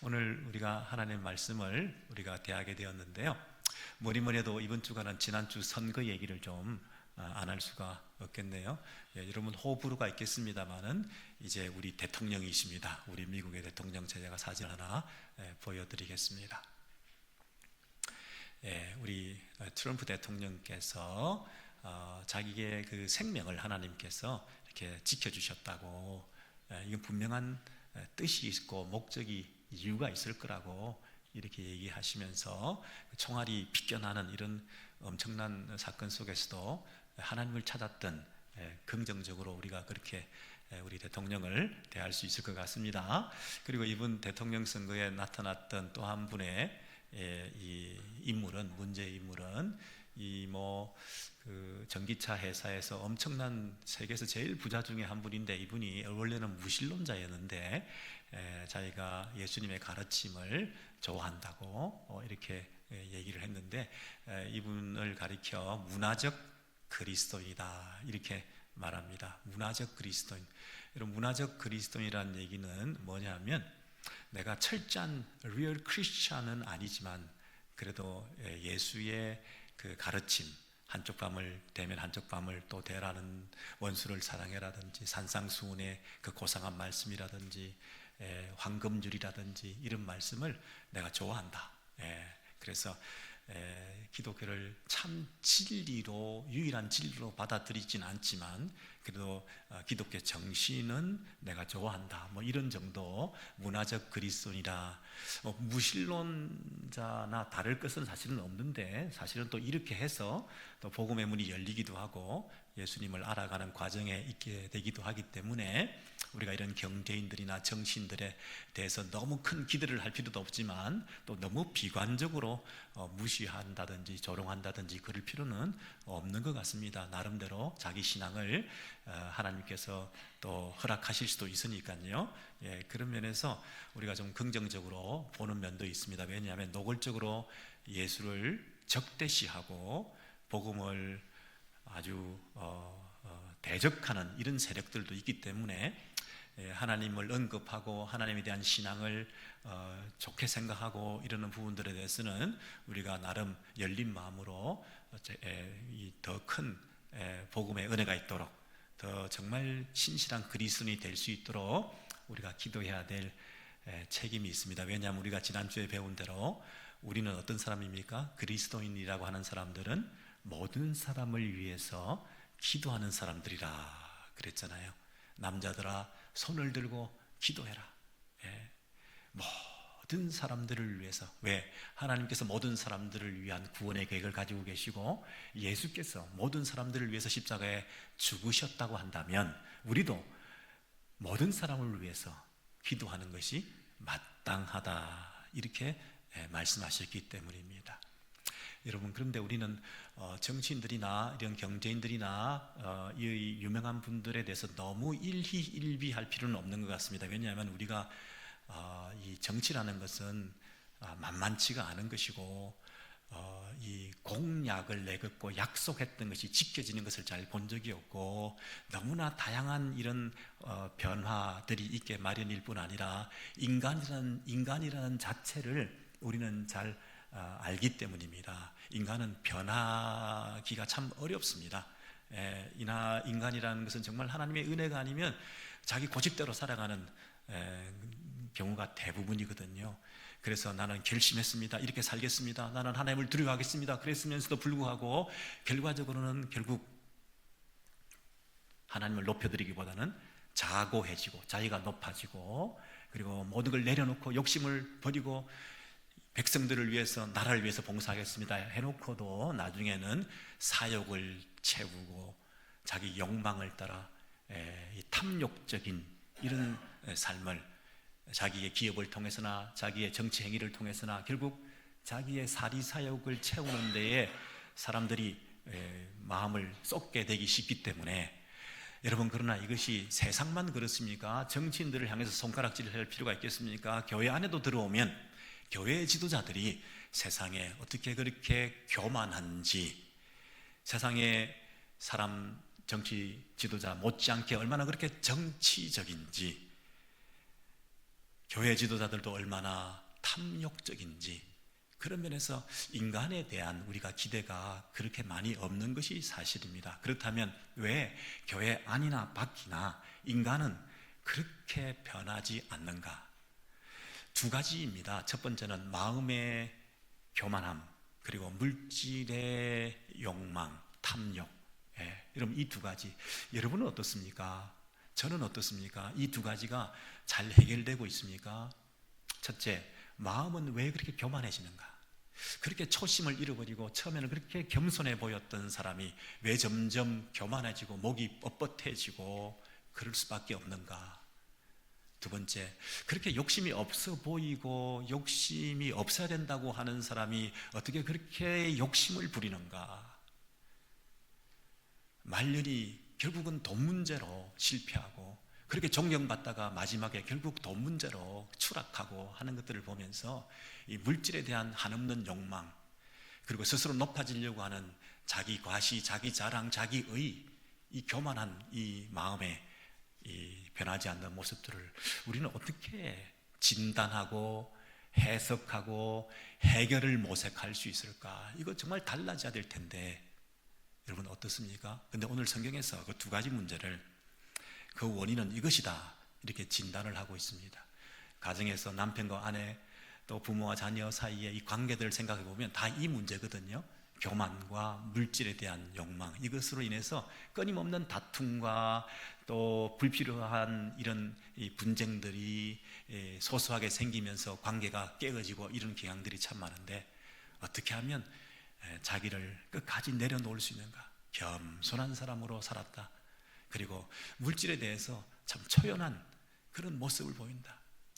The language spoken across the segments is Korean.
오늘 우리가 하나님의 말씀을 우리가 대하게 되었는데요. 뭐니 해도 이번 주간은 지난주 선거 얘기를 좀 안 할 수가 없겠네요. 여러분 호불호가 있겠습니다만은 이제 우리 대통령이십니다. 우리 미국의 대통령, 제가 사진 하나 보여드리겠습니다. 우리 트럼프 대통령께서 자기의 그 생명을 하나님께서 이렇게 지켜주셨다고, 이건 분명한 뜻이 있고 목적이, 이유가 있을 거라고 이렇게 얘기하시면서 총알이 빗겨나는 이런 엄청난 사건 속에서도 하나님을 찾았던, 긍정적으로 우리가 그렇게 우리 대통령을 대할 수 있을 것 같습니다. 그리고 이번 대통령 선거에 나타났던 또 한 분의 이 인물은, 문제의 인물은 그 전기차 회사에서 엄청난, 세계에서 제일 부자 중에 한 분인데, 이분이 원래는 무신론자였는데 자기가 예수님의 가르침을 좋아한다고 이렇게 얘기를 했는데, 이분을 가리켜 문화적 그리스도이다 이렇게 말합니다. 문화적 그리스도인. 여러분, 문화적 그리스도인이라는 얘기는 뭐냐면, 내가 철저한 리얼 크리스찬은 아니지만 그래도 예수의 그 가르침, 한쪽 밤을 대면 한쪽 밤을 또 대라는, 원수를 사랑해라든지, 산상수훈의 그 고상한 말씀이라든지, 황금률이라든지 이런 말씀을 내가 좋아한다. 그래서 기독교를 참 진리로, 유일한 진리로 받아들이진 않지만 그래도 기독교 정신은 내가 좋아한다, 뭐 이런 정도 문화적 그리스도인이라. 무신론자나 다를 것은 사실은 없는데, 사실은 또 이렇게 해서 또 복음의 문이 열리기도 하고 예수님을 알아가는 과정에 있게 되기도 하기 때문에, 우리가 이런 경제인들이나 정치인들에 대해서 너무 큰 기대를 할 필요도 없지만 또 너무 비관적으로 무시한다든지 조롱한다든지 그럴 필요는 없는 것 같습니다. 나름대로 자기 신앙을 하나님께서 또 허락하실 수도 있으니까요. 그런 면에서 우리가 좀 긍정적으로 보는 면도 있습니다. 왜냐하면 노골적으로 예수를 적대시하고 복음을 아주 대적하는 이런 세력들도 있기 때문에, 하나님을 언급하고 하나님에 대한 신앙을 좋게 생각하고 이러는 부분들에 대해서는 우리가 나름 열린 마음으로 더 큰 복음의 은혜가 있도록, 더 정말 신실한 그리스도인이 될 수 있도록 우리가 기도해야 될 책임이 있습니다. 왜냐하면 우리가 지난주에 배운 대로 우리는 어떤 사람입니까? 그리스도인이라고 하는 사람들은 모든 사람을 위해서 기도하는 사람들이라 그랬잖아요. 남자들아, 손을 들고 기도해라. 모든 사람들을 위해서. 왜? 하나님께서 모든 사람들을 위한 구원의 계획을 가지고 계시고 예수께서 모든 사람들을 위해서 십자가에 죽으셨다고 한다면, 우리도 모든 사람을 위해서 기도하는 것이 마땅하다 이렇게 말씀하셨기 때문입니다. 여러분, 그런데 우리는 정치인들이나 이런 경제인들이나 이 유명한 분들에 대해서 너무 일희일비할 필요는 없는 것 같습니다. 왜냐하면 우리가 이 정치라는 것은 만만치가 않은 것이고, 이 공약을 내걸고 약속했던 것이 지켜지는 것을 잘 본 적이 없고, 너무나 다양한 이런 변화들이 있게 마련일 뿐 아니라 인간이라는 자체를 우리는 잘 알기 때문입니다. 인간은 변하기가 참 어렵습니다. 인간이라는 것은 정말 하나님의 은혜가 아니면 자기 고집대로 살아가는 경우가 대부분이거든요. 그래서 나는 결심했습니다, 이렇게 살겠습니다, 나는 하나님을 두려워하겠습니다, 그랬으면서도 불구하고 결과적으로는 결국 하나님을 높여드리기보다는 자고해지고 자기가 높아지고, 그리고 모든 걸 내려놓고 욕심을 버리고 백성들을 위해서, 나라를 위해서 봉사하겠습니다 해놓고도 나중에는 사욕을 채우고 자기 욕망을 따라 탐욕적인 이런 삶을, 자기의 기업을 통해서나 자기의 정치 행위를 통해서나 결국 자기의 사리사욕을 채우는 데에 사람들이 마음을 쏟게 되기 쉽기 때문에, 여러분, 그러나 이것이 세상만 그렇습니까? 정치인들을 향해서 손가락질을 할 필요가 있겠습니까? 교회 안에도 들어오면 교회 지도자들이 세상에 어떻게 그렇게 교만한지, 세상의 사람, 정치 지도자 못지않게 얼마나 그렇게 정치적인지, 교회 지도자들도 얼마나 탐욕적인지, 그런 면에서 인간에 대한 우리가 기대가 그렇게 많이 없는 것이 사실입니다. 그렇다면 왜 교회 안이나 밖이나 인간은 그렇게 변하지 않는가? 두 가지입니다. 첫 번째는 마음의 교만함, 그리고 물질의 욕망, 탐욕. 여러분, 이 두 가지, 여러분은 어떻습니까? 저는 어떻습니까? 이 두 가지가 잘 해결되고 있습니까? 첫째, 마음은 왜 그렇게 교만해지는가? 그렇게 초심을 잃어버리고 처음에는 그렇게 겸손해 보였던 사람이 왜 점점 교만해지고 목이 뻣뻣해지고 그럴 수밖에 없는가? 두 번째, 그렇게 욕심이 없어 보이고 욕심이 없어야 된다고 하는 사람이 어떻게 그렇게 욕심을 부리는가? 말년이 결국은 돈 문제로 실패하고, 그렇게 존경받다가 마지막에 결국 돈 문제로 추락하고 하는 것들을 보면서 이 물질에 대한 한없는 욕망, 그리고 스스로 높아지려고 하는 자기 과시, 자기 자랑, 자기의 이 교만한 이 마음에 이 변하지 않는 모습들을 우리는 어떻게 진단하고 해석하고 해결을 모색할 수 있을까? 이거 정말 달라져야 될 텐데, 여러분 어떻습니까? 근데 오늘 성경에서 그 두 가지 문제를, 그 원인은 이것이다, 이렇게 진단을 하고 있습니다. 가정에서 남편과 아내, 또 부모와 자녀 사이의 이 관계들을 생각해 보면 다 이 문제거든요. 교만과 물질에 대한 욕망, 이것으로 인해서 끊임없는 다툼과 또 불필요한 이런 이 분쟁들이 소소하게 생기면서 관계가 깨어지고 이런 경향들이 참 많은데, 어떻게 하면 자기를 끝까지 내려놓을 수 있는가? 겸손한 사람으로 살았다. 그리고 물질에 대해서 참 초연한 그런 모습을 보인다.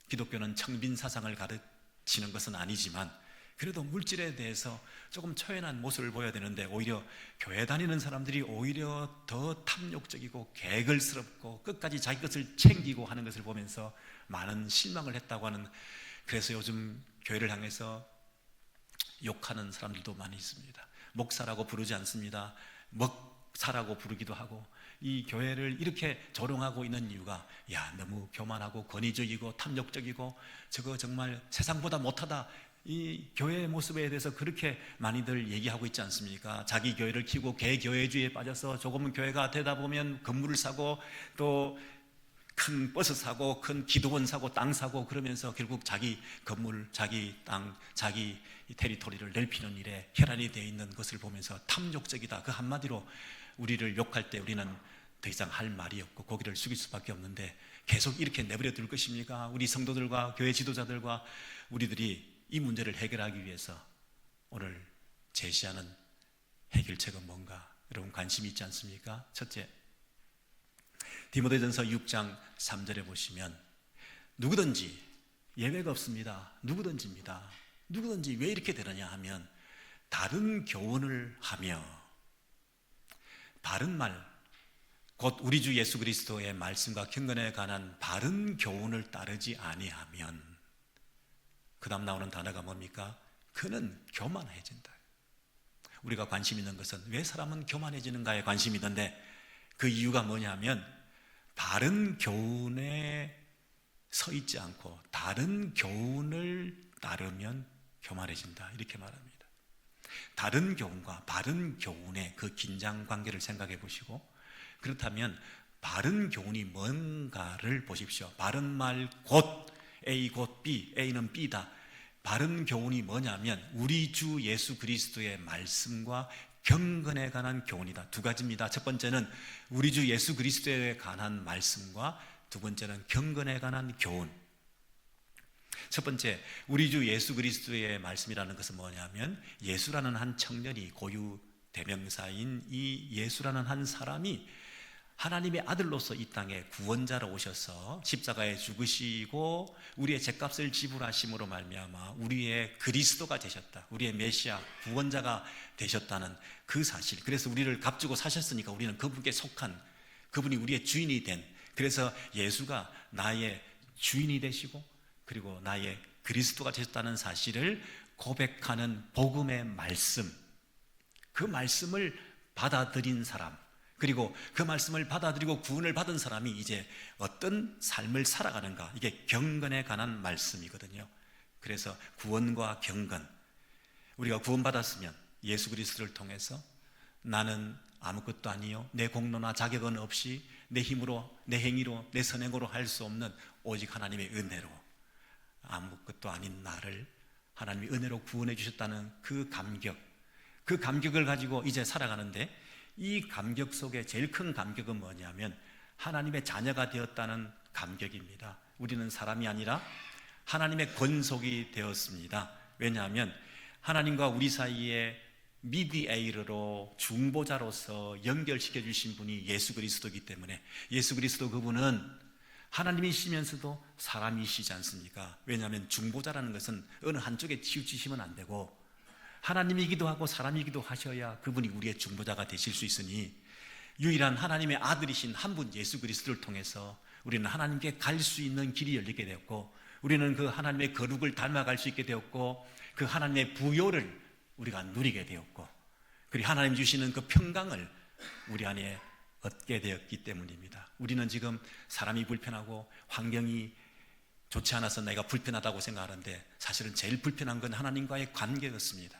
기독교는 청빈 사상을 가르치는 것은 아니지만 그래도 물질에 대해서 조금 초연한 모습을 보여야 되는데, 오히려 교회 다니는 사람들이 오히려 더 탐욕적이고 개걸스럽고 끝까지 자기 것을 챙기고 하는 것을 보면서 많은 실망을 했다고 하는, 그래서 요즘 교회를 향해서 욕하는 사람들도 많이 있습니다. 목사라고 부르지 않습니다. 먹사라고 부르기도 하고, 이 교회를 이렇게 조롱하고 있는 이유가, 야, 너무 교만하고 권위적이고 탐욕적이고 저거 정말 세상보다 못하다, 이 교회의 모습에 대해서 그렇게 많이들 얘기하고 있지 않습니까? 자기 교회를 키우고 개교회주의에 빠져서 조금은 교회가 되다 보면 건물을 사고 또 큰 버스 사고 큰 기도원 사고 땅 사고, 그러면서 결국 자기 건물, 자기 땅, 자기 테리토리를 넓히는 일에 혈안이 되어 있는 것을 보면서 탐욕적이다, 그 한마디로 우리를 욕할 때 우리는 더 이상 할 말이 없고 고개를 숙일 수밖에 없는데, 계속 이렇게 내버려 둘 것입니까? 우리 성도들과 교회 지도자들과 우리들이 이 문제를 해결하기 위해서 오늘 제시하는 해결책은 뭔가, 여러분 관심이 있지 않습니까? 첫째, 디모데전서 6장 3절에 보시면 누구든지, 예외가 없습니다, 누구든지입니다. 누구든지 왜 이렇게 되느냐 하면 다른 교훈을 하며, 바른 말, 곧 우리 주 예수 그리스도의 말씀과 경건에 관한 바른 교훈을 따르지 아니하면, 그 다음 나오는 단어가 뭡니까? 그는 교만해진다. 우리가 관심 있는 것은 왜 사람은 교만해지는가에 관심이 있는데, 그 이유가 뭐냐면 바른 교훈에 서 있지 않고 다른 교훈을 따르면 교만해진다, 이렇게 말합니다. 다른 교훈과 바른 교훈의 그 긴장 관계를 생각해 보시고, 그렇다면 바른 교훈이 뭔가를 보십시오. 바른 말 곧 A 곧 B, A는 B다. 바른 교훈이 뭐냐면 우리 주 예수 그리스도의 말씀과 경건에 관한 교훈이다. 두 가지입니다. 첫 번째는 우리 주 예수 그리스도에 관한 말씀과 두 번째는 경건에 관한 교훈. 첫 번째, 우리 주 예수 그리스도의 말씀이라는 것은 뭐냐면, 예수라는 한 청년이, 고유 대명사인 이 예수라는 한 사람이 하나님의 아들로서 이 땅에 구원자로 오셔서 십자가에 죽으시고 우리의 죗값을 지불하심으로 말미암아 우리의 그리스도가 되셨다, 우리의 메시아 구원자가 되셨다는 그 사실. 그래서 우리를 값주고 사셨으니까 우리는 그분께 속한, 그분이 우리의 주인이 된, 그래서 예수가 나의 주인이 되시고 그리고 나의 그리스도가 되셨다는 사실을 고백하는 복음의 말씀, 그 말씀을 받아들인 사람, 그리고 그 말씀을 받아들이고 구원을 받은 사람이 이제 어떤 삶을 살아가는가, 이게 경건에 관한 말씀이거든요. 그래서 구원과 경건, 우리가 구원받았으면 예수 그리스도를 통해서 나는 아무것도 아니요, 내 공로나 자격은 없이 내 힘으로, 내 행위로, 내 선행으로 할 수 없는 오직 하나님의 은혜로, 아무것도 아닌 나를 하나님이 은혜로 구원해 주셨다는 그 감격, 그 감격을 가지고 이제 살아가는데, 이 감격 속에 제일 큰 감격은 뭐냐면 하나님의 자녀가 되었다는 감격입니다. 우리는 사람이 아니라 하나님의 권속이 되었습니다. 왜냐하면 하나님과 우리 사이에 미디에이터로, 중보자로서 연결시켜 주신 분이 예수 그리스도이기 때문에, 예수 그리스도 그분은 하나님이시면서도 사람이시지 않습니까? 왜냐하면 중보자라는 것은 어느 한쪽에 치우치시면 안 되고 하나님이기도 하고 사람이기도 하셔야 그분이 우리의 중보자가 되실 수 있으니, 유일한 하나님의 아들이신 한 분 예수 그리스도를 통해서 우리는 하나님께 갈 수 있는 길이 열리게 되었고, 우리는 그 하나님의 거룩을 닮아갈 수 있게 되었고, 그 하나님의 부요를 우리가 누리게 되었고, 그리고 하나님 주시는 그 평강을 우리 안에 얻게 되었기 때문입니다. 우리는 지금 사람이 불편하고 환경이 좋지 않아서 내가 불편하다고 생각하는데, 사실은 제일 불편한 건 하나님과의 관계였습니다.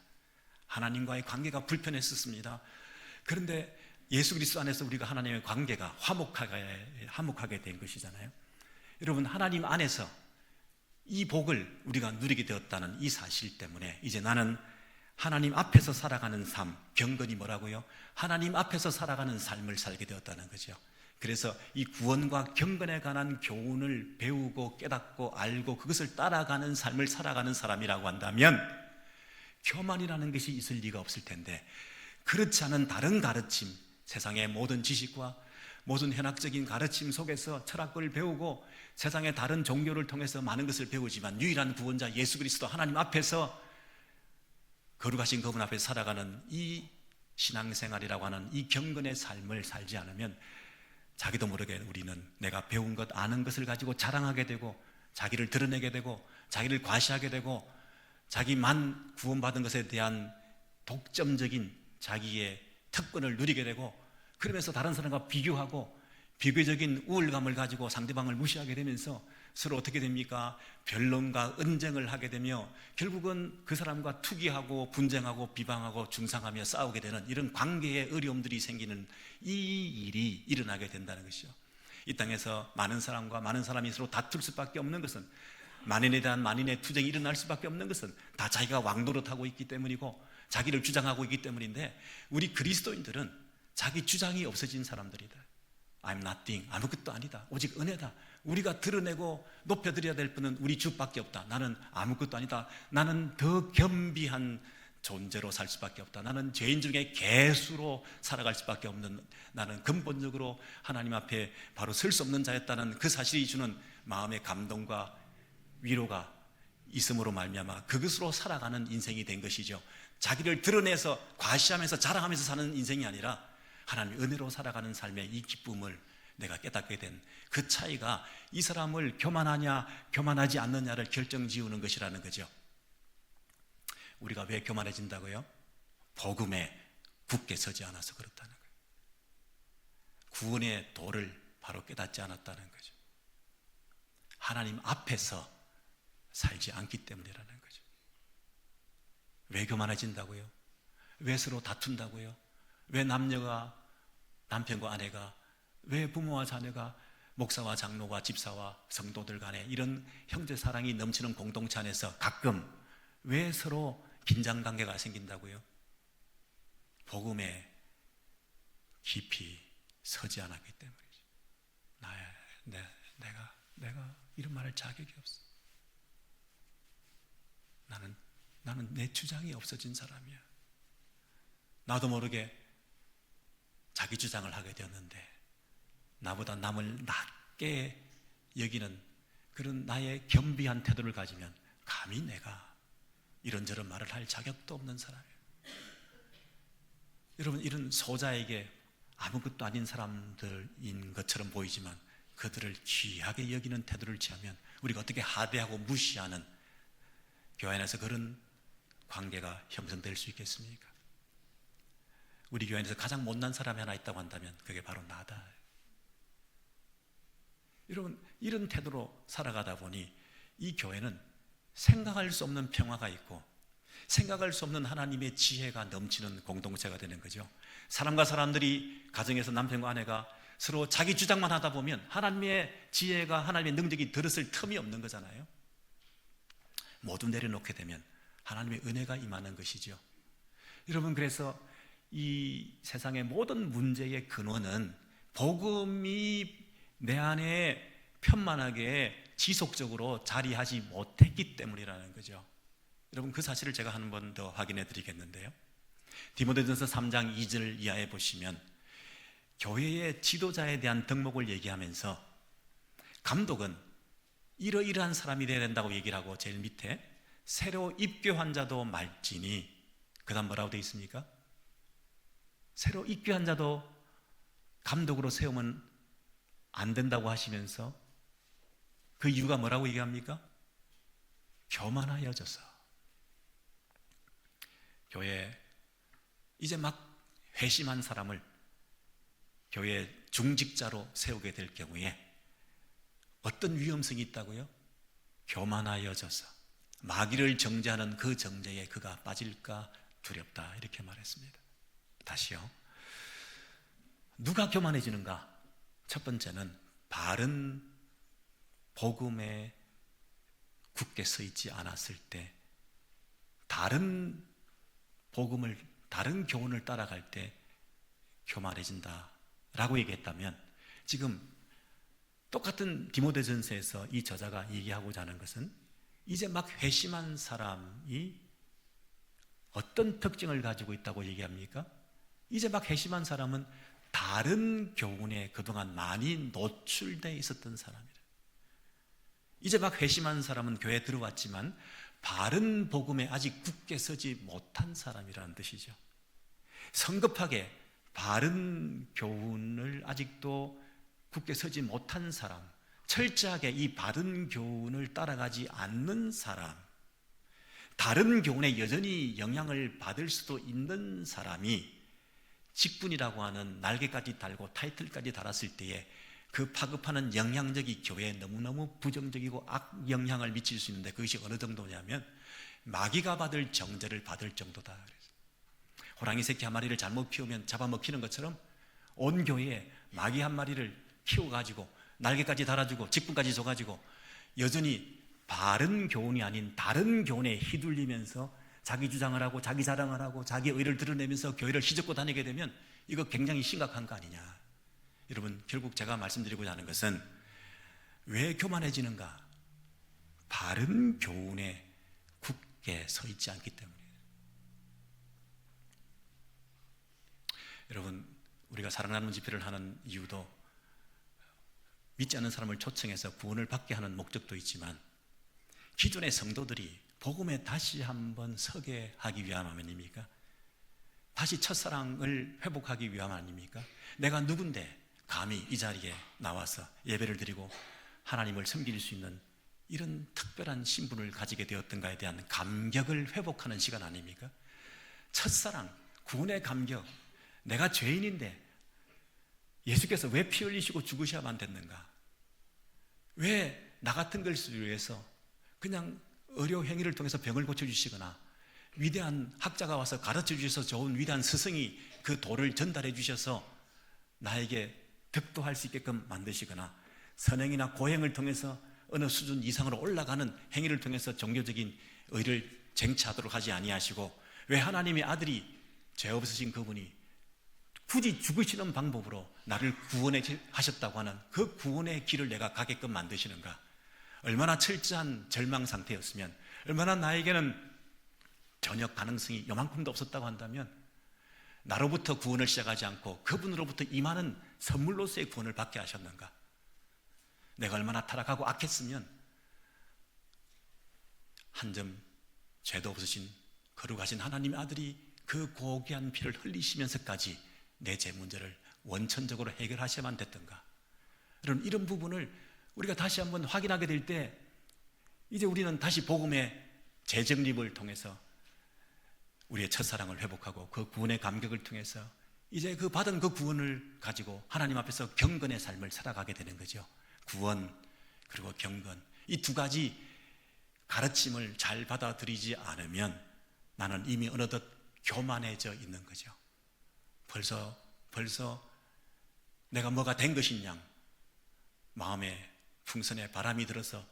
하나님과의 관계가 불편했었습니다. 그런데 예수 그리스도 안에서 우리가 하나님의 관계가 화목하게 된 것이잖아요. 여러분, 하나님 안에서 이 복을 우리가 누리게 되었다는 이 사실 때문에 이제 나는 하나님 앞에서 살아가는 삶, 경건이 뭐라고요? 하나님 앞에서 살아가는 삶을 살게 되었다는 거죠. 그래서 이 구원과 경건에 관한 교훈을 배우고 깨닫고 알고 그것을 따라가는 삶을 살아가는 사람이라고 한다면 교만이라는 것이 있을 리가 없을 텐데, 그렇지 않은 다른 가르침, 세상의 모든 지식과 모든 현학적인 가르침 속에서 철학을 배우고 세상의 다른 종교를 통해서 많은 것을 배우지만 유일한 구원자 예수 그리스도 하나님 앞에서, 거룩하신 그분 앞에 살아가는 이 신앙생활이라고 하는 이 경건의 삶을 살지 않으면 자기도 모르게 우리는 내가 배운 것, 아는 것을 가지고 자랑하게 되고, 자기를 드러내게 되고, 자기를 과시하게 되고, 자기만 구원받은 것에 대한 독점적인 자기의 특권을 누리게 되고, 그러면서 다른 사람과 비교하고 비교적인 우월감을 가지고 상대방을 무시하게 되면서 서로 어떻게 됩니까? 변론과 언쟁을 하게 되며 결국은 그 사람과 투기하고 분쟁하고 비방하고 중상하며 싸우게 되는 이런 관계의 어려움들이 생기는 이 일이 일어나게 된다는 것이죠. 이 땅에서 많은 사람과 많은 사람이 서로 다툴 수밖에 없는 것은, 만인에 대한 만인의 투쟁이 일어날 수밖에 없는 것은 다 자기가 왕노릇하고 있기 때문이고 자기를 주장하고 있기 때문인데, 우리 그리스도인들은 자기 주장이 없어진 사람들이다. I'm nothing, 아무것도 아니다, 오직 은혜다. 우리가 드러내고 높여드려야 될 분은 우리 주밖에 없다. 나는 아무것도 아니다. 나는 더 겸비한 존재로 살 수밖에 없다. 나는 죄인 중에 개수로 살아갈 수밖에 없는, 나는 근본적으로 하나님 앞에 바로 설 수 없는 자였다는 그 사실이 주는 마음의 감동과 위로가 있음으로 말미암아 그것으로 살아가는 인생이 된 것이죠. 자기를 드러내서 과시하면서 자랑하면서 사는 인생이 아니라 하나님의 은혜로 살아가는 삶의 이 기쁨을 내가 깨닫게 된 그 차이가 이 사람을 교만하냐 교만하지 않느냐를 결정지우는 것이라는 거죠. 우리가 왜 교만해진다고요? 복음에 굳게 서지 않아서 그렇다는 거예요. 구원의 도를 바로 깨닫지 않았다는 거죠. 하나님 앞에서 살지 않기 때문이라는 거죠. 왜 교만해진다고요? 왜 서로 다툰다고요? 왜 남녀가, 남편과 아내가, 왜 부모와 자녀가, 목사와 장로와 집사와 성도들 간에 이런 형제 사랑이 넘치는 공동체 안에서 가끔 왜 서로 긴장관계가 생긴다고요? 복음에 깊이 서지 않았기 때문이죠. 내가 이런 말할 자격이 없어. 나는 내 주장이 없어진 사람이야. 나도 모르게 자기 주장을 하게 되었는데, 나보다 남을 낮게 여기는 그런 나의 겸비한 태도를 가지면 감히 내가 이런저런 말을 할 자격도 없는 사람이에요. 여러분, 이런 소자에게 아무것도 아닌 사람들인 것처럼 보이지만 그들을 귀하게 여기는 태도를 취하면 우리가 어떻게 하대하고 무시하는 교회 안에서 그런 관계가 형성될 수 있겠습니까? 우리 교회 안에서 가장 못난 사람이 하나 있다고 한다면 그게 바로 나다. 여러분, 이런 태도로 살아가다 보니 이 교회는 생각할 수 없는 평화가 있고 생각할 수 없는 하나님의 지혜가 넘치는 공동체가 되는 거죠. 사람과 사람들이, 가정에서 남편과 아내가 서로 자기 주장만 하다 보면 하나님의 지혜가, 하나님의 능력이 들었을 틈이 없는 거잖아요. 모두 내려놓게 되면 하나님의 은혜가 임하는 것이죠. 여러분, 그래서 이 세상의 모든 문제의 근원은 복음이 내 안에 편만하게 지속적으로 자리하지 못했기 때문이라는 거죠. 여러분, 그 사실을 제가 한 번 더 확인해 드리겠는데요, 디모데전서 3장 2절 이하에 보시면 교회의 지도자에 대한 덕목을 얘기하면서 감독은 이러이러한 사람이 되어야 된다고 얘기를 하고 제일 밑에 새로 입교한 자도 말지니, 그 다음 뭐라고 되어 있습니까? 새로 입교한 자도 감독으로 세우면 안 된다고 하시면서 그 이유가 뭐라고 얘기합니까? 교만하여져서. 교회에 이제 막 회심한 사람을 교회 중직자로 세우게 될 경우에 어떤 위험성이 있다고요? 교만하여져서 마귀를 정죄하는 그 정죄에 그가 빠질까 두렵다, 이렇게 말했습니다. 다시요, 누가 교만해지는가? 첫 번째는 바른 복음에 굳게 서 있지 않았을 때, 다른 복음을, 다른 교훈을 따라갈 때 교만해진다 라고 얘기했다면, 지금 똑같은 디모데전서에서 이 저자가 얘기하고자 하는 것은 이제 막 회심한 사람이 어떤 특징을 가지고 있다고 얘기합니까? 이제 막 회심한 사람은 다른 교훈에 그동안 많이 노출되어 있었던 사람이다. 이제 막 회심한 사람은 교회에 들어왔지만 바른 복음에 아직 굳게 서지 못한 사람이라는 뜻이죠. 성급하게 바른 교훈을 아직도 굳게 서지 못한 사람, 철저하게 이 바른 교훈을 따라가지 않는 사람, 다른 교훈에 여전히 영향을 받을 수도 있는 사람이 직분이라고 하는 날개까지 달고 타이틀까지 달았을 때에 그 파급하는 영향력이 교회에 너무너무 부정적이고 악영향을 미칠 수 있는데, 그것이 어느 정도냐면 마귀가 받을 정죄를 받을 정도다. 호랑이 새끼 한 마리를 잘못 키우면 잡아먹히는 것처럼 온 교회에 마귀 한 마리를 키워가지고 날개까지 달아주고 직분까지 줘가지고 여전히 바른 교훈이 아닌 다른 교훈에 휘둘리면서 자기 주장을 하고 자기 자랑을 하고 자기 의를 드러내면서 교회를 휘젓고 다니게 되면 이거 굉장히 심각한 거 아니냐. 여러분, 결국 제가 말씀드리고자 하는 것은 왜 교만해지는가? 바른 교훈에 굳게 서 있지 않기 때문이에요. 여러분, 우리가 사랑 나눔 집회를 하는 이유도 믿지 않는 사람을 초청해서 구원을 받게 하는 목적도 있지만, 기존의 성도들이 복음에 다시 한번 서게 하기 위함 아닙니까? 다시 첫사랑을 회복하기 위함 아닙니까? 내가 누군데 감히 이 자리에 나와서 예배를 드리고 하나님을 섬길 수 있는 이런 특별한 신분을 가지게 되었던가에 대한 감격을 회복하는 시간 아닙니까? 첫사랑, 구원의 감격, 내가 죄인인데 예수께서 왜 피 흘리시고 죽으셔야만 됐는가? 왜 나 같은 것을 위해서 그냥 의료 행위를 통해서 병을 고쳐주시거나 위대한 학자가 와서 가르쳐 주셔서 좋은 위대한 스승이 그 도를 전달해 주셔서 나에게 득도할 수 있게끔 만드시거나, 선행이나 고행을 통해서 어느 수준 이상으로 올라가는 행위를 통해서 종교적인 의를 쟁취하도록 하지 아니하시고, 왜 하나님의 아들이 죄 없으신 그분이 굳이 죽으시는 방법으로 나를 구원해 하셨다고 하는 그 구원의 길을 내가 가게끔 만드시는가? 얼마나 철저한 절망 상태였으면, 얼마나 나에게는 전혀 가능성이 요만큼도 없었다고 한다면 나로부터 구원을 시작하지 않고 그분으로부터 임하는 선물로서의 구원을 받게 하셨는가? 내가 얼마나 타락하고 악했으면 한 점 죄도 없으신 거룩하신 하나님의 아들이 그 고귀한 피를 흘리시면서까지 내 죄 문제를 원천적으로 해결하셔야만 됐던가? 이런 부분을 우리가 다시 한번 확인하게 될 때, 이제 우리는 다시 복음의 재정립을 통해서 우리의 첫사랑을 회복하고 그 구원의 감격을 통해서 이제 그 받은 그 구원을 가지고 하나님 앞에서 경건의 삶을 살아가게 되는 거죠. 구원 그리고 경건, 이 두 가지 가르침을 잘 받아들이지 않으면 나는 이미 어느덧 교만해져 있는 거죠. 벌써 내가 뭐가 된 것인 양 마음에 풍선에 바람이 들어서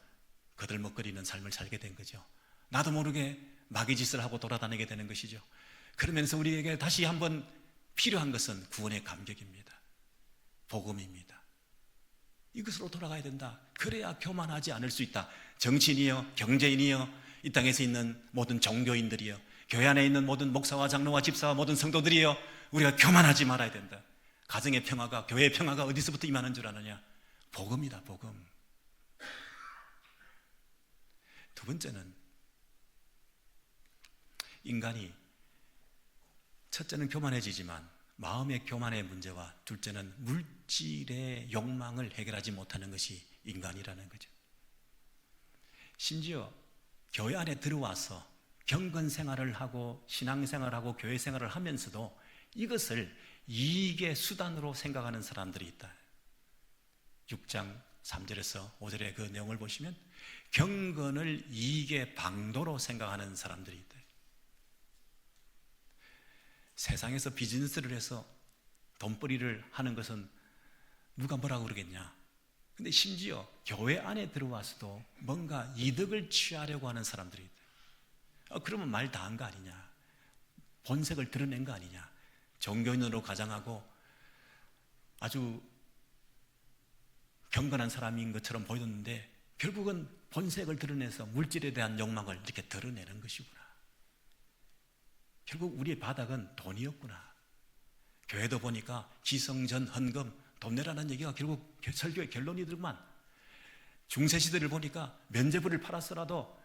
거들먹거리는 삶을 살게 된 거죠. 나도 모르게 마귀짓을 하고 돌아다니게 되는 것이죠. 그러면서 우리에게 다시 한번 필요한 것은 구원의 감격입니다. 복음입니다. 이것으로 돌아가야 된다. 그래야 교만하지 않을 수 있다. 정치인이여, 경제인이여, 이 땅에서 있는 모든 종교인들이여, 교회 안에 있는 모든 목사와 장로와 집사와 모든 성도들이여, 우리가 교만하지 말아야 된다. 가정의 평화가, 교회의 평화가 어디서부터 임하는 줄 아느냐? 복음이다, 복음. 두 번째는 인간이 첫째는 교만해지지만 마음의 교만의 문제와 둘째는 물질의 욕망을 해결하지 못하는 것이 인간이라는 거죠. 심지어 교회 안에 들어와서 경건 생활을 하고 신앙생활을 하고 교회 생활을 하면서도 이것을 이익의 수단으로 생각하는 사람들이 있다. 6장 3절에서 5절의 그 내용을 보시면 경건을 이익의 방도로 생각하는 사람들이 있다. 세상에서 비즈니스를 해서 돈벌이를 하는 것은 누가 뭐라고 그러겠냐? 근데 심지어 교회 안에 들어와서도 뭔가 이득을 취하려고 하는 사람들이 있다. 그러면 말 다 한 거 아니냐? 본색을 드러낸 거 아니냐? 종교인으로 가장하고 아주 경건한 사람인 것처럼 보였는데 결국은 본색을 드러내서 물질에 대한 욕망을 이렇게 드러내는 것이구나. 결국 우리의 바닥은 돈이었구나. 교회도 보니까 기성전 헌금 돈 내라는 얘기가 결국 설교의 결론이더만. 중세시대를 보니까 면죄부를 팔았어라도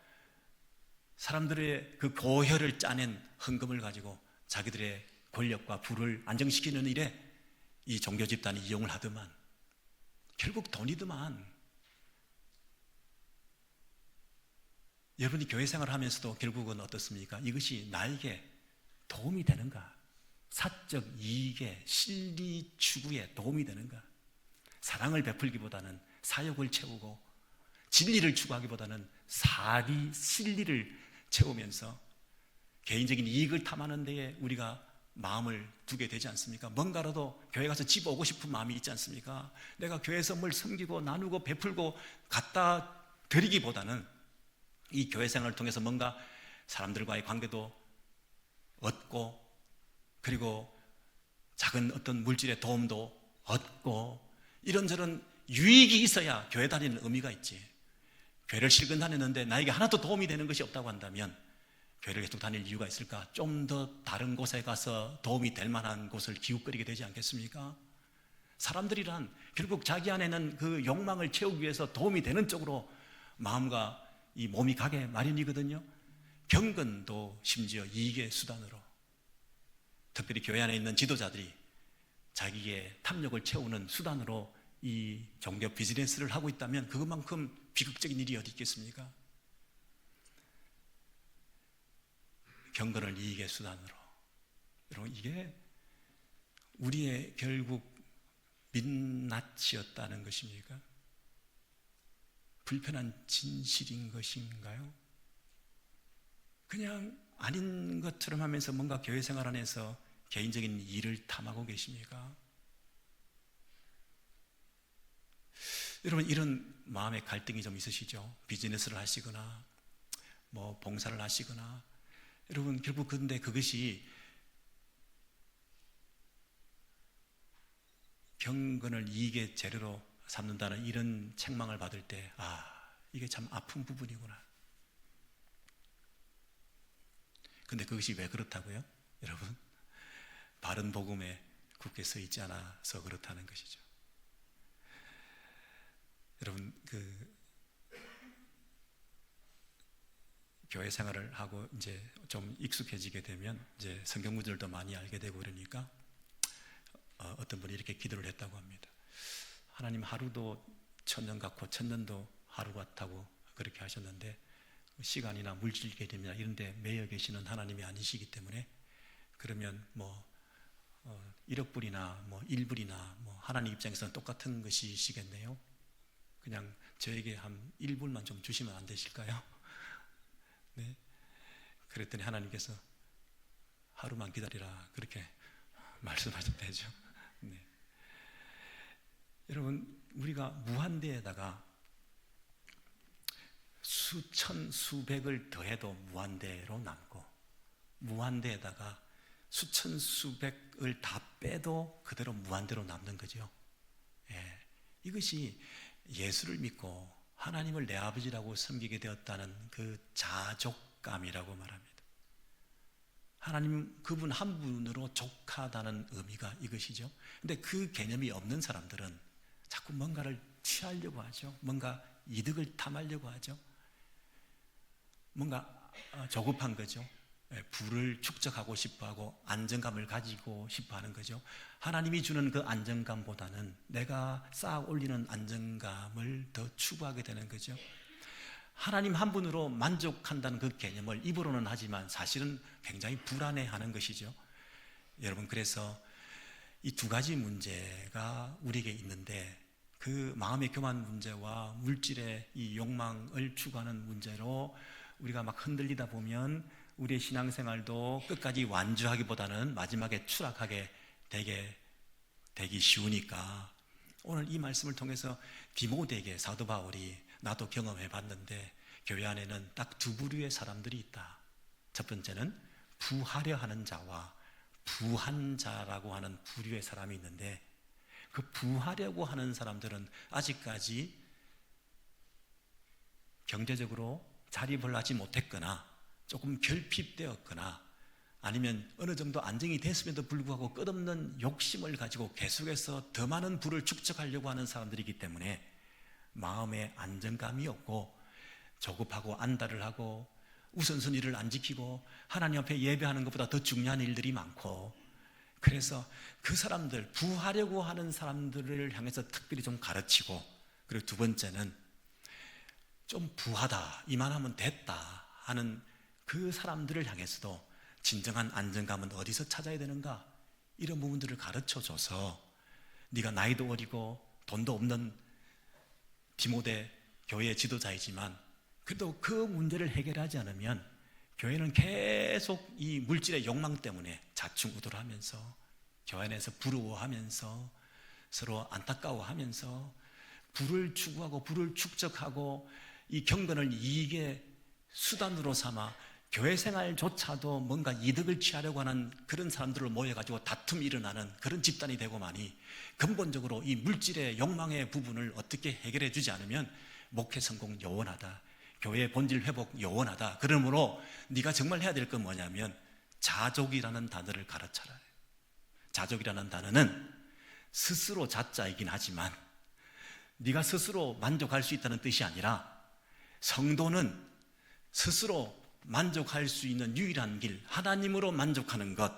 사람들의 그 고혈을 짜낸 헌금을 가지고 자기들의 권력과 부를 안정시키는 일에 이 종교 집단이 이용을 하더만. 결국 돈이더만. 여러분이 교회 생활을 하면서도 결국은 어떻습니까? 이것이 나에게 도움이 되는가? 사적 이익에, 실리 추구에 도움이 되는가? 사랑을 베풀기보다는 사욕을 채우고 진리를 추구하기보다는 사리, 실리를 채우면서 개인적인 이익을 탐하는 데에 우리가 마음을 두게 되지 않습니까? 뭔가라도 교회 가서 집 오고 싶은 마음이 있지 않습니까? 내가 교회에서 뭘 섬기고 나누고 베풀고 갖다 드리기보다는 이 교회 생활을 통해서 뭔가 사람들과의 관계도 얻고 그리고 작은 어떤 물질의 도움도 얻고 이런저런 유익이 있어야 교회 다니는 의미가 있지. 교회를 실컷 다녔는데 나에게 하나도 도움이 되는 것이 없다고 한다면 교회를 계속 다닐 이유가 있을까? 좀 더 다른 곳에 가서 도움이 될 만한 곳을 기웃거리게 되지 않겠습니까? 사람들이란 결국 자기 안에는 그 욕망을 채우기 위해서 도움이 되는 쪽으로 마음과 이 몸이 가게 마련이거든요. 경건도 심지어 이익의 수단으로, 특별히 교회 안에 있는 지도자들이 자기의 탐욕을 채우는 수단으로 이 종교 비즈니스를 하고 있다면 그것만큼 비극적인 일이 어디 있겠습니까? 경건을 이익의 수단으로. 여러분, 이게 우리의 결국 민낯이었다는 것입니까? 불편한 진실인 것인가요? 그냥 아닌 것처럼 하면서 뭔가 교회 생활 안에서 개인적인 일을 탐하고 계십니까? 여러분, 이런 마음의 갈등이 좀 있으시죠? 비즈니스를 하시거나 뭐 봉사를 하시거나. 여러분, 결국 근데 그것이 경건을 이익의 재료로 삼는다는 이런 책망을 받을 때, 이게 참 아픈 부분이구나. 근데 그것이 왜 그렇다고요? 여러분, 바른 복음에 굳게 서 있지 않아서 그렇다는 것이죠. 여러분, 교회 생활을 하고 이제 좀 익숙해지게 되면 이제 성경 구절도 많이 알게 되고 그러니까 어떤 분이 이렇게 기도를 했다고 합니다. 하나님, 하루도 천년 같고 천년도 하루 같다고 그렇게 하셨는데 시간이나 물질 개념이나 이런 데 매여 계시는 하나님이 아니시기 때문에 그러면 뭐 1억 불이나 뭐 1불이나 뭐 하나님 입장에서는 똑같은 것이시겠네요. 그냥 저에게 한 1불만 좀 주시면 안 되실까요? 네. 그랬더니 하나님께서 하루만 기다리라 그렇게 말씀하셨대죠. 네. 여러분, 우리가 무한대에다가 수천 수백을 더해도 무한대로 남고, 무한대에다가 수천 수백을 다 빼도 그대로 무한대로 남는 거죠. 예. 이것이 예수를 믿고 하나님을 내 아버지라고 섬기게 되었다는 그 자족감이라고 말합니다. 하나님 그분 한 분으로 족하다는 의미가 이것이죠. 근데 그 개념이 없는 사람들은 자꾸 뭔가를 취하려고 하죠. 뭔가 이득을 탐하려고 하죠. 뭔가 조급한 거죠. 부를 축적하고 싶어하고 안정감을 가지고 싶어하는 거죠. 하나님이 주는 그 안정감보다는 내가 쌓아 올리는 안정감을 더 추구하게 되는 거죠. 하나님 한 분으로 만족한다는 그 개념을 입으로는 하지만 사실은 굉장히 불안해하는 것이죠. 여러분, 그래서 이 두 가지 문제가 우리에게 있는데, 그 마음의 교만 문제와 물질의 이 욕망을 추구하는 문제로 우리가 막 흔들리다 보면 우리의 신앙생활도 끝까지 완주하기보다는 마지막에 추락하게 되기 쉬우니까, 오늘 이 말씀을 통해서 디모데에게 사도 바울이, 나도 경험해 봤는데 교회 안에는 딱 두 부류의 사람들이 있다. 첫 번째는 부하려 하는 자와 부한 자라고 하는 부류의 사람이 있는데, 그 부하려고 하는 사람들은 아직까지 경제적으로 자립을 하지 못했거나 조금 결핍되었거나 아니면 어느 정도 안정이 됐음에도 불구하고 끝없는 욕심을 가지고 계속해서 더 많은 부를 축적하려고 하는 사람들이기 때문에 마음에 안정감이 없고 조급하고 안달을 하고 우선순위를 안 지키고 하나님 앞에 예배하는 것보다 더 중요한 일들이 많고, 그래서 그 사람들, 부하려고 하는 사람들을 향해서 특별히 좀 가르치고, 그리고 두 번째는 좀 부하다, 이만하면 됐다 하는 그 사람들을 향해서도 진정한 안정감은 어디서 찾아야 되는가, 이런 부분들을 가르쳐줘서, 네가 나이도 어리고 돈도 없는 디모데 교회의 지도자이지만 그래도 그 문제를 해결하지 않으면 교회는 계속 이 물질의 욕망 때문에 자충우돌하면서 교회 안에서 부러워하면서 서로 안타까워하면서 부를 추구하고 부를 축적하고 이 경건을 이익의 수단으로 삼아 교회 생활조차도 뭔가 이득을 취하려고 하는 그런 사람들을 모여가지고 다툼이 일어나는 그런 집단이 되고만이, 근본적으로 이 물질의 욕망의 부분을 어떻게 해결해 주지 않으면 목회 성공 요원하다, 교회의 본질 회복 요원하다. 그러므로 네가 정말 해야 될 건 뭐냐면 자족이라는 단어를 가르쳐라. 자족이라는 단어는 스스로 자자이긴 하지만 네가 스스로 만족할 수 있다는 뜻이 아니라, 성도는 스스로 만족할 수 있는 유일한 길, 하나님으로 만족하는 것,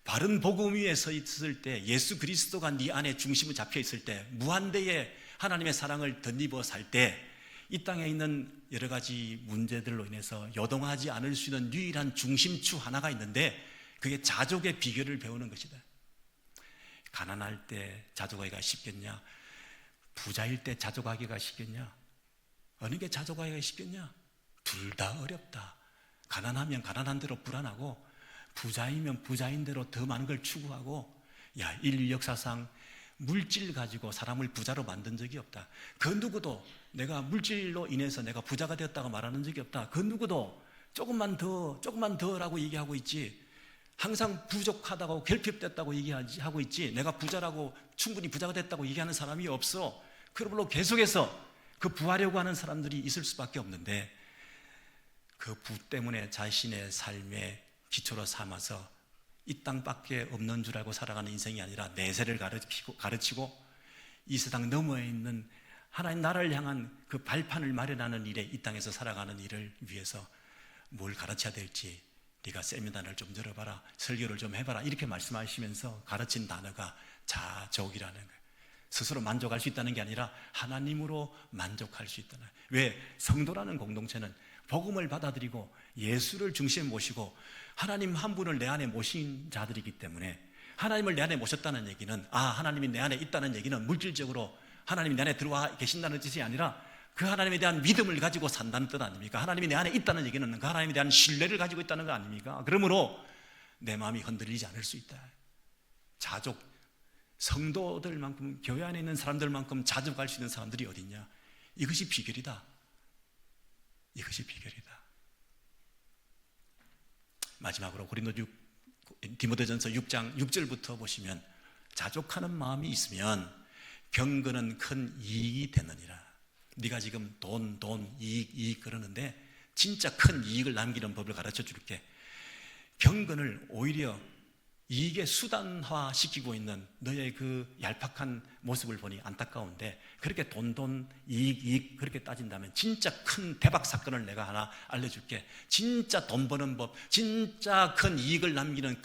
바른 복음 위에 서 있을 때, 예수 그리스도가 네 안에 중심을 잡혀 있을 때, 무한대의 하나님의 사랑을 덧입어 살 때, 이 땅에 있는 여러 가지 문제들로 인해서 요동하지 않을 수 있는 유일한 중심추 하나가 있는데, 그게 자족의 비결을 배우는 것이다. 가난할 때 자족하기가 쉽겠냐? 부자일 때 자족하기가 쉽겠냐? 어느 게 자족하기가 쉽겠냐? 둘 다 어렵다. 가난하면 가난한 대로 불안하고, 부자이면 부자인 대로 더 많은 걸 추구하고, 인류 역사상 물질 가지고 사람을 부자로 만든 적이 없다. 그 누구도 내가 물질로 인해서 내가 부자가 되었다고 말하는 적이 없다. 그 누구도 조금만 더라고 얘기하고 있지, 항상 부족하다고 결핍됐다고 얘기하고 있지, 내가 부자라고 충분히 부자가 됐다고 얘기하는 사람이 없어. 그러므로 계속해서 그 부하려고 하는 사람들이 있을 수밖에 없는데, 그 부 때문에 자신의 삶의 기초로 삼아서 이 땅밖에 없는 줄 알고 살아가는 인생이 아니라 내세를 가르치고 이 세상 너머에 있는 하나님 나라를 향한 그 발판을 마련하는 일에, 이 땅에서 살아가는 일을 위해서 뭘 가르쳐야 될지 네가 세미나를 좀 열어봐라, 설교를 좀 해봐라, 이렇게 말씀하시면서 가르친 단어가 자족이라는 거예요. 스스로 만족할 수 있다는 게 아니라 하나님으로 만족할 수 있다는 거예요. 왜? 성도라는 공동체는 복음을 받아들이고 예수를 중심에 모시고 하나님 한 분을 내 안에 모신 자들이기 때문에 하나님을 내 안에 모셨다는 얘기는, 하나님이 내 안에 있다는 얘기는 물질적으로 하나님이 내 안에 들어와 계신다는 뜻이 아니라 그 하나님에 대한 믿음을 가지고 산다는 뜻 아닙니까? 하나님이 내 안에 있다는 얘기는 그 하나님에 대한 신뢰를 가지고 있다는 거 아닙니까? 그러므로 내 마음이 흔들리지 않을 수 있다. 자족, 성도들만큼, 교회 안에 있는 사람들만큼 자족할 수 있는 사람들이 어딨냐? 이것이 비결이다. 이것이 비결이다. 마지막으로 디모데전서 6장 6절부터 보시면, 자족하는 마음이 있으면 경건은 큰 이익이 되느니라. 네가 지금 돈, 이익 그러는데 진짜 큰 이익을 남기는 법을 가르쳐 줄게. 경건을 오히려 이익의 수단화 시키고 있는 너의 그 얄팍한 모습을 보니 안타까운데, 그렇게 돈, 이익 그렇게 따진다면 진짜 큰 대박 사건을 내가 하나 알려줄게. 진짜 돈 버는 법, 진짜 큰 이익을 남기는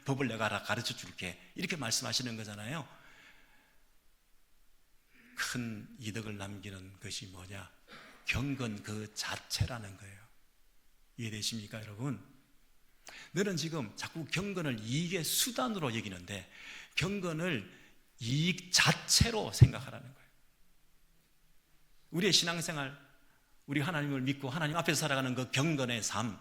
법을 내가 하나 가르쳐 줄게. 이렇게 말씀하시는 거잖아요. 큰 이득을 남기는 것이 뭐냐? 경건 그 자체라는 거예요. 이해되십니까, 여러분? 너는 지금 자꾸 경건을 이익의 수단으로 여기는데 경건을 이익 자체로 생각하라는 거예요. 우리의 신앙생활, 우리 하나님을 믿고 하나님 앞에서 살아가는 그 경건의 삶,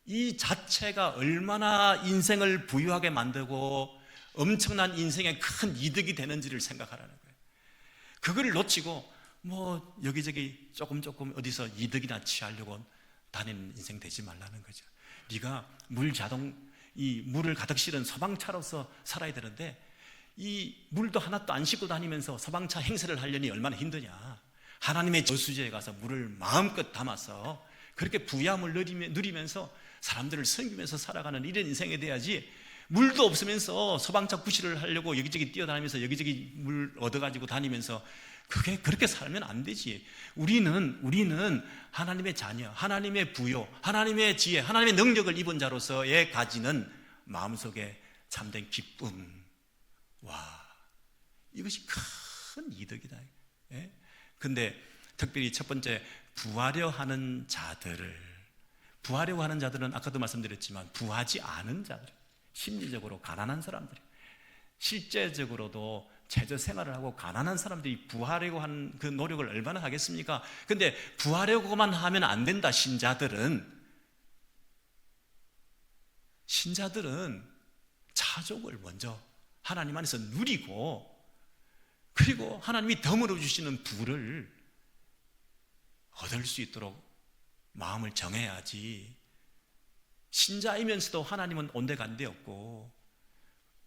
이 자체가 얼마나 인생을 부유하게 만들고 엄청난 인생의 큰 이득이 되는지를 생각하라는 거예요. 그걸 놓치고 여기저기 조금 어디서 이득이나 취하려고 다니는 인생 되지 말라는 거죠. 네가 이 물을 가득 실은 소방차로서 살아야 되는데 이 물도 하나도 안 싣고 다니면서 소방차 행세를 하려니 얼마나 힘드냐. 하나님의 저수지에 가서 물을 마음껏 담아서 그렇게 부유함을 누리면서 사람들을 섬기면서 살아가는 이런 인생이 돼야지, 물도 없으면서 소방차 구실을 하려고 여기저기 뛰어다니면서 여기저기 물 얻어가지고 다니면서 그렇게 살면 안 되지. 우리는 하나님의 자녀, 하나님의 부요, 하나님의 지혜, 하나님의 능력을 입은 자로서의 가지는 마음속에 참된 기쁨. 이것이 큰 이득이다. 근데 특별히 첫 번째, 부하려고 하는 자들은 아까도 말씀드렸지만 부하지 않은 자들, 심리적으로 가난한 사람들, 실제적으로도 최저 생활을 하고 가난한 사람들이 부하려고 하는 그 노력을 얼마나 하겠습니까? 근데 부하려고만 하면 안 된다. 신자들은 자족을 먼저 하나님 안에서 누리고, 그리고 하나님이 덤으로 주시는 부를 얻을 수 있도록 마음을 정해야지. 신자이면서도 하나님은 온데간데 없고,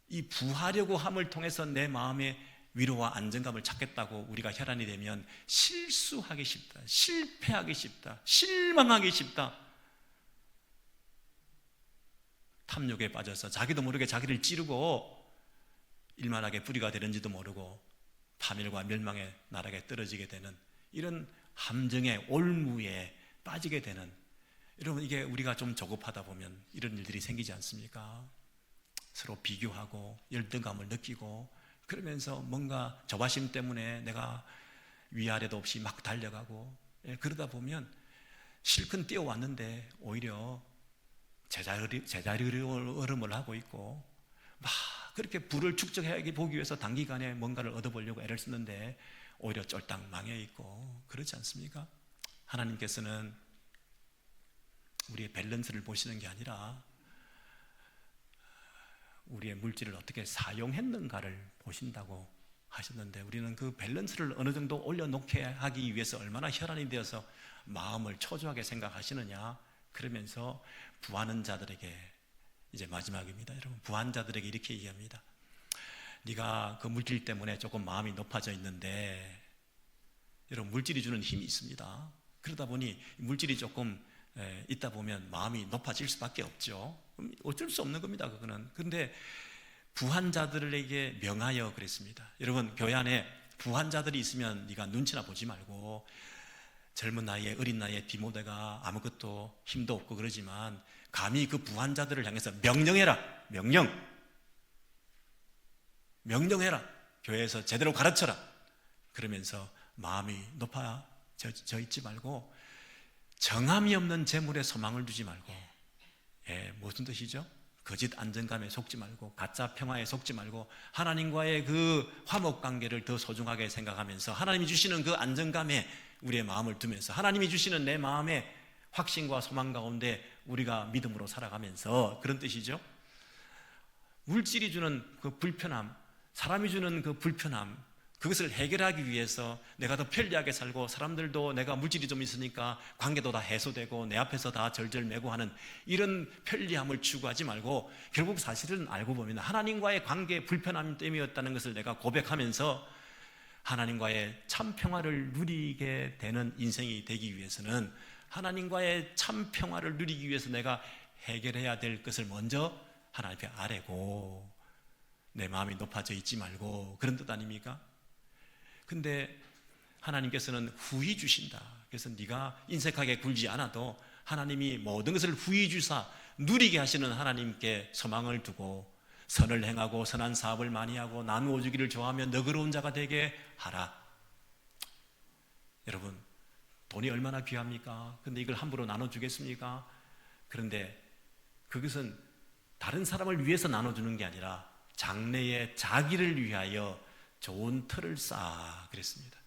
이 부하려고 함을 통해서 내 마음의 위로와 안정감을 찾겠다고 우리가 혈안이 되면 실수하기 쉽다, 실패하기 쉽다, 실망하기 쉽다. 탐욕에 빠져서 자기도 모르게 자기를 찌르고 일만하게 뿌리가 되는지도 모르고 파멸과 멸망의 나락에 떨어지게 되는 이런 함정의 올무에 빠지게 되는, 여러분, 이게 우리가 좀 조급하다 보면 이런 일들이 생기지 않습니까? 서로 비교하고 열등감을 느끼고, 그러면서 뭔가 조바심 때문에 내가 위아래도 없이 막 달려가고, 그러다 보면 실컷 뛰어왔는데 오히려 제자리걸음을 하고 있고, 막 그렇게 부를 축적해 보기 위해서 단기간에 뭔가를 얻어보려고 애를 쓰는데 오히려 쫄딱 망해 있고, 그렇지 않습니까? 하나님께서는 우리의 밸런스를 보시는 게 아니라 우리의 물질을 어떻게 사용했는가를 보신다고 하셨는데, 우리는 그 밸런스를 어느 정도 올려놓게 하기 위해서 얼마나 혈안이 되어서 마음을 초조하게 생각하시느냐. 그러면서 부하는 자들에게, 이제 마지막입니다, 여러분, 부한 자들에게 이렇게 얘기합니다. 네가 그 물질 때문에 조금 마음이 높아져 있는데, 여러분, 물질이 주는 힘이 있습니다. 그러다 보니 물질이 조금 있다 보면 마음이 높아질 수밖에 없죠. 어쩔 수 없는 겁니다, 그거는. 그런데 부한 자들에게 명하여 그랬습니다. 여러분, 교회 안에 부한 자들이 있으면 네가 눈치나 보지 말고, 젊은 나이에, 어린 나이에 디모데가 아무것도 힘도 없고 그러지만 감히 그 부한 자들을 향해서 명령해라. 명령해라. 교회에서 제대로 가르쳐라. 그러면서 마음이 높아져 있지 말고, 정함이 없는 재물에 소망을 두지 말고. 무슨 뜻이죠? 거짓 안정감에 속지 말고 가짜 평화에 속지 말고 하나님과의 그 화목 관계를 더 소중하게 생각하면서 하나님이 주시는 그 안정감에 우리의 마음을 두면서 하나님이 주시는 내 마음의 확신과 소망 가운데 우리가 믿음으로 살아가면서, 그런 뜻이죠. 물질이 주는 그 불편함, 사람이 주는 그 불편함, 그것을 해결하기 위해서 내가 더 편리하게 살고 사람들도 내가 물질이 좀 있으니까 관계도 다 해소되고 내 앞에서 다 절절매고 하는 이런 편리함을 추구하지 말고, 결국 사실은 알고 보면 하나님과의 관계 불편함 때문이었다는 것을 내가 고백하면서 하나님과의 참 평화를 누리게 되는 인생이 되기 위해서는, 하나님과의 참 평화를 누리기 위해서 내가 해결해야 될 것을 먼저 하나님 앞에 아뢰고 내 마음이 높아져 있지 말고, 그런 뜻 아닙니까? 근데 하나님께서는 후히 주신다. 그래서 네가 인색하게 굴지 않아도 하나님이 모든 것을 후히 주사 누리게 하시는 하나님께 소망을 두고 선을 행하고 선한 사업을 많이 하고 나누어 주기를 좋아하며 너그러운 자가 되게 하라. 여러분, 돈이 얼마나 귀합니까? 근데 이걸 함부로 나눠주겠습니까? 그런데 그것은 다른 사람을 위해서 나눠주는 게 아니라 장래에 자기를 위하여 좋은 틀을 쌓아 그랬습니다.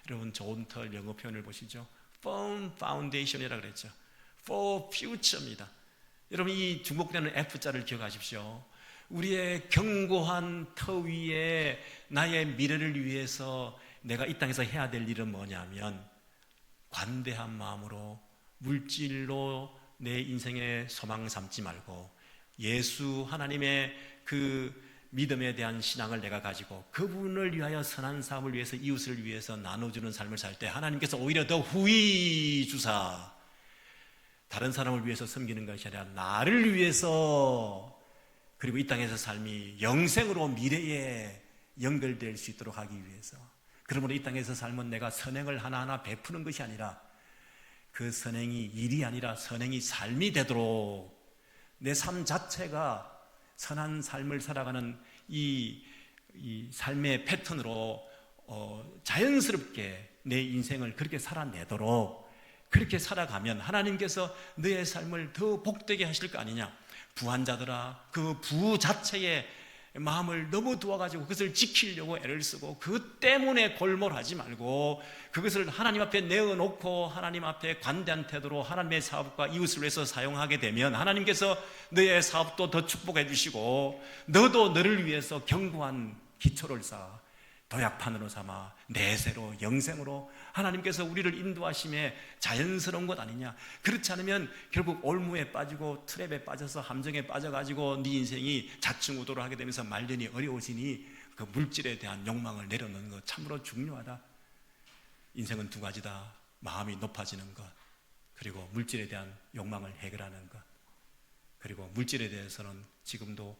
여러분, 좋은 틀 영어 표현을 보시죠. firm foundation이라고 그랬죠. for future입니다. 여러분, 이 중복되는 F자를 기억하십시오. 우리의 견고한 터 위에 나의 미래를 위해서 내가 이 땅에서 해야 될 일은 뭐냐면, 관대한 마음으로 물질로 내 인생의 소망 삼지 말고 예수 하나님의 그 믿음에 대한 신앙을 내가 가지고 그분을 위하여 선한 삶을 위해서 이웃을 위해서 나눠주는 삶을 살 때 하나님께서 오히려 더 후히 주사 다른 사람을 위해서 섬기는 것이 아니라 나를 위해서, 그리고 이 땅에서 삶이 영생으로 미래에 연결될 수 있도록 하기 위해서, 그러므로 이 땅에서 삶은 내가 선행을 하나하나 베푸는 것이 아니라 그 선행이 일이 아니라 선행이 삶이 되도록 내 삶 자체가 선한 삶을 살아가는 이 삶의 패턴으로 자연스럽게 내 인생을 그렇게 살아내도록, 그렇게 살아가면 하나님께서 너의 삶을 더 복되게 하실 거 아니냐. 부한자들아, 그 부 자체에 마음을 너무 두어가지고 그것을 지키려고 애를 쓰고 그 때문에 골몰하지 말고 그것을 하나님 앞에 내어놓고 하나님 앞에 관대한 태도로 하나님의 사업과 이웃을 위해서 사용하게 되면 하나님께서 너의 사업도 더 축복해 주시고 너도 너를 위해서 견고한 기초를 쌓아 도약판으로 삼아 내세로 영생으로 하나님께서 우리를 인도하심에 자연스러운 것 아니냐. 그렇지 않으면 결국 올무에 빠지고 트랩에 빠져서 함정에 빠져가지고 네 인생이 좌충우돌을 하게 되면서 말년이 어려워지니 그 물질에 대한 욕망을 내려놓는 것 참으로 중요하다. 인생은 두 가지다. 마음이 높아지는 것, 그리고 물질에 대한 욕망을 해결하는 것. 그리고 물질에 대해서는 지금도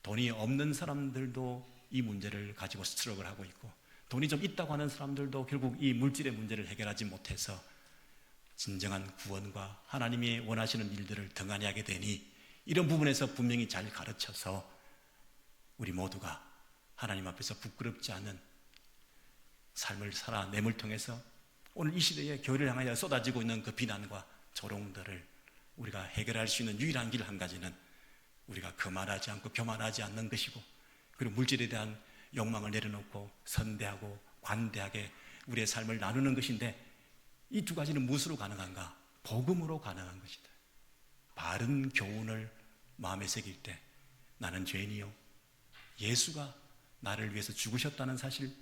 돈이 없는 사람들도 이 문제를 가지고 스트럭을 하고 있고, 돈이 좀 있다고 하는 사람들도 결국 이 물질의 문제를 해결하지 못해서 진정한 구원과 하나님이 원하시는 일들을 등한히 하게 되니, 이런 부분에서 분명히 잘 가르쳐서 우리 모두가 하나님 앞에서 부끄럽지 않은 삶을 살아냄을 통해서 오늘 이 시대에 교회를 향하여 쏟아지고 있는 그 비난과 조롱들을 우리가 해결할 수 있는 유일한 길 한 가지는 우리가 거만하지 않고 교만하지 않는 것이고, 그리고 물질에 대한 욕망을 내려놓고 선대하고 관대하게 우리의 삶을 나누는 것인데, 이 두 가지는 무엇으로 가능한가? 복음으로 가능한 것이다. 바른 교훈을 마음에 새길 때 나는 죄인이요, 예수가 나를 위해서 죽으셨다는 사실,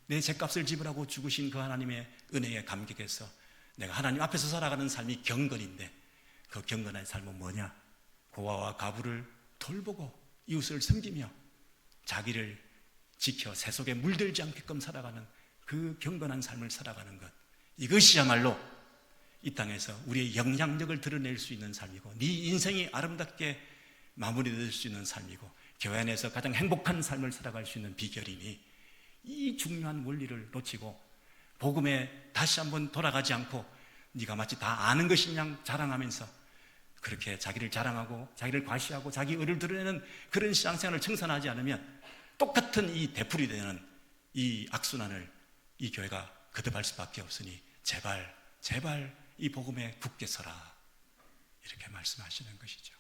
내 죄값을 지불하고 죽으신 그 하나님의 은혜에 감격해서 내가 하나님 앞에서 살아가는 삶이 경건인데, 그 경건한 삶은 뭐냐? 고아와 가부를 돌보고 이웃을 섬기며 자기를 지켜 새 속에 물들지 않게끔 살아가는 그 경건한 삶을 살아가는 것, 이것이야말로 이 땅에서 우리의 영향력을 드러낼 수 있는 삶이고 네 인생이 아름답게 마무리될 수 있는 삶이고 교회 안에서 가장 행복한 삶을 살아갈 수 있는 비결이니, 이 중요한 원리를 놓치고 복음에 다시 한번 돌아가지 않고 네가 마치 다 아는 것인 양 자랑하면서 그렇게 자기를 자랑하고 자기를 과시하고 자기 의를 드러내는 그런 신앙생활을 청산하지 않으면 똑같은 이 되풀이되는 이 악순환을 이 교회가 거듭할 수밖에 없으니 제발 이 복음에 굳게 서라, 이렇게 말씀하시는 것이죠.